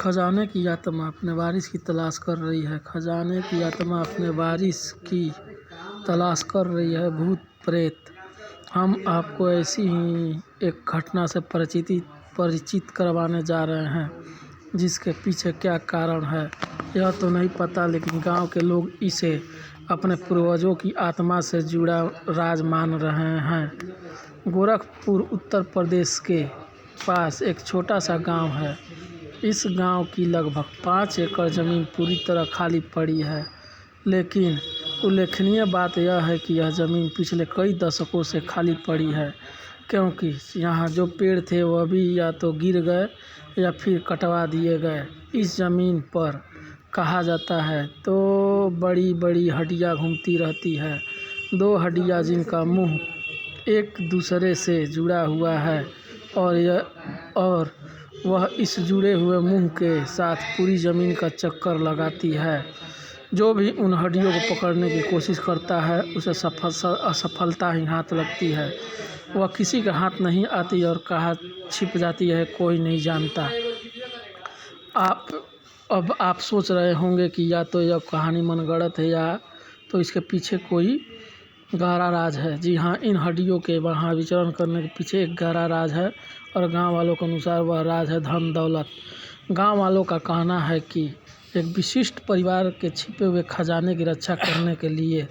खजाने की आत्मा अपने वारिस की तलाश कर रही है। खजाने की आत्मा अपने वारिस की तलाश कर रही है। भूत प्रेत, हम आपको ऐसी ही एक घटना से परिचित करवाने जा रहे हैं जिसके पीछे क्या कारण है यह तो नहीं पता, लेकिन गांव के लोग इसे अपने पूर्वजों की आत्मा से जुड़ा राज मान रहे हैं। गोरखपुर उत्तर प्रदेश के पास एक छोटा सा गांव है। इस गांव की लगभग 5 एकड़ ज़मीन पूरी तरह खाली पड़ी है, लेकिन उल्लेखनीय बात यह है कि यह ज़मीन पिछले कई दशकों से खाली पड़ी है, क्योंकि यहाँ जो पेड़ थे वह भी या तो गिर गए या फिर कटवा दिए गए। इस ज़मीन पर कहा जाता है तो बड़ी बड़ी हड्डियाँ घूमती रहती है। 2 हड्डियाँ जिनका मुंह एक दूसरे से जुड़ा हुआ है और वह इस जुड़े हुए मुंह के साथ पूरी ज़मीन का चक्कर लगाती है। जो भी उन हड्डियों को पकड़ने की कोशिश करता है उसे असफलता ही हाथ लगती है। वह किसी के हाथ नहीं आती और कहाँ छिप जाती है कोई नहीं जानता। अब आप सोच रहे होंगे कि या तो यह कहानी मनगढ़ंत है या तो इसके पीछे कोई गहरा राज है। जी हाँ, इन हड्डियों के वहाँ विचरण करने के पीछे एक गहरा राज है और गांव वालों के अनुसार वह राज है धन दौलत। गांव वालों का कहना है कि एक विशिष्ट परिवार के छिपे हुए खजाने की रक्षा करने के लिए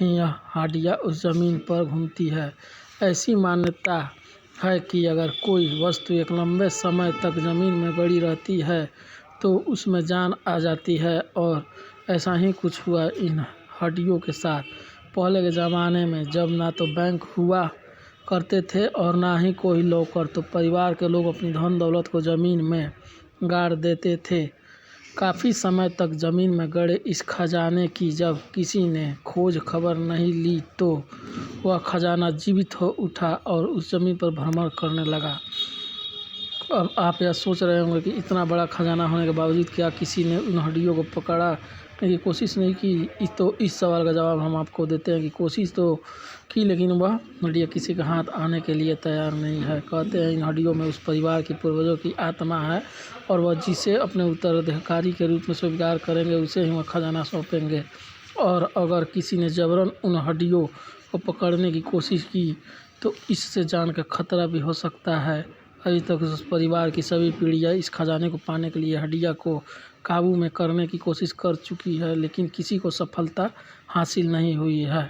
ही यह हड्डियाँ उस ज़मीन पर घूमती है। ऐसी मान्यता है कि अगर कोई वस्तु एक लंबे समय तक ज़मीन में गड़ी रहती है तो उसमें जान आ जाती है, और ऐसा ही कुछ हुआ इन हड्डियों के साथ। पहले के ज़माने में जब ना तो बैंक हुआ करते थे और ना ही कोई लॉकर, तो परिवार के लोग अपनी धन दौलत को ज़मीन में गाड़ देते थे। काफ़ी समय तक ज़मीन में गड़े इस खजाने की जब किसी ने खोज खबर नहीं ली तो वह खजाना जीवित हो उठा और उस ज़मीन पर भ्रमण करने लगा। अब आप यह सोच रहे होंगे कि इतना बड़ा खजाना होने के बावजूद क्या किसी ने उन हड्डियों को पकड़ा की कोशिश नहीं की। तो इस सवाल का जवाब हम आपको देते हैं कि कोशिश तो की, लेकिन वह हड्डियाँ किसी के हाथ आने के लिए तैयार नहीं है। कहते हैं इन हड्डियों में उस परिवार की पूर्वजों की आत्मा है और वह जिसे अपने उत्तराधिकारी के रूप में स्वीकार करेंगे उसे ही वह खजाना सौंपेंगे। और अगर किसी ने जबरन उन हड्डियों को पकड़ने की कोशिश की तो इससे जान का खतरा भी हो सकता है। अभी तक उस परिवार की सभी पीढ़ियाँ इस खजाने को पाने के लिए हड्डियाँ को काबू में करने की कोशिश कर चुकी है, लेकिन किसी को सफलता हासिल नहीं हुई है।